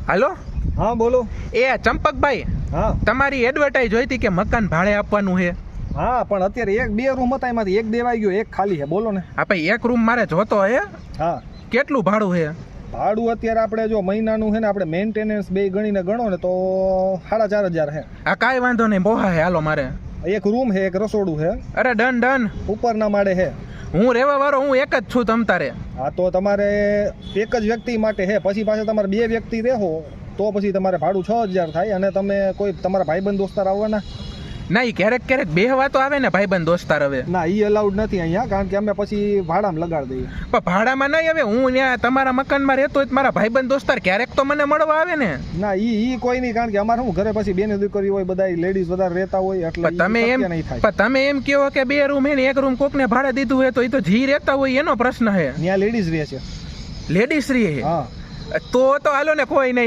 હાલો. હા બોલો. એ ચંપકભાઈ, હા તમારી એડવર્ટાઈઝ જોઈતી કે મકાન ભાડે આપવાનું છે. હા પણ અત્યારે એક બે રૂમ હતા એમાંથી એક દેવાઈ ગયો, એક ખાલી છે. બોલો ને. હા ભાઈ, એક રૂમ મારે જોતો હે. હા કેટલું ભાડું છે? ભાડું અત્યારે આપણે જો મહિનાનું છે ને, આપણે મેન્ટેનન્સ બે ગણીને ગણો ને તો 4,500 છે. આ કાંઈ વાંધો નહીં, બોહા હે. હાલો, મારે એક રૂમ છે, એક રસોડું છે, અરે ડન ડન. ઉપરના માળે છે. હું રહેવા વાળો હું એક જ છું તમ તારે. હા તો તમારે એક જ વ્યક્તિ માટે છે. પછી પાછા તમારે બે વ્યક્તિ રહો તો પછી તમારે ભાડું 6,000 થાય. અને તમે કોઈ તમારા ભાઈબંધ દોસ્તાર આવવાના? ના, ઈ ક્યારેક ક્યારેક બેહવા તો આવે ને ભાઈબંધ દોસ્તાર. હવે ના, ઈ અલાઉડ નથી અહીંયા, કારણ કે અમે પછી ભાડામાં લગાડી દઈએ. પણ ભાડામાં નહીં. હવે હું ત્યાં તમારા મકાનમાં રહેતો હોય તો મારા ભાઈબંધ દોસ્તાર ક્યારેક તો મને મળવા આવે ને. ના, ઈ કોઈ નહીં, કારણ કે અમારે શું ઘરે પછી બેન દીકરી હોય, બધા લેડીઝ વધારે રહેતા હોય, એટલે તમે એમ કહો કે બે રૂમ હે ને એક રૂમ કોકને ભાડે દીધું હોય તો એ તો જી રહેતા હોય એનો પ્રશ્ન છે. ત્યાં લેડીઝ રહે છે. લેડીઝ રહે. હા તો હાલો ને, કોઈ નહીં.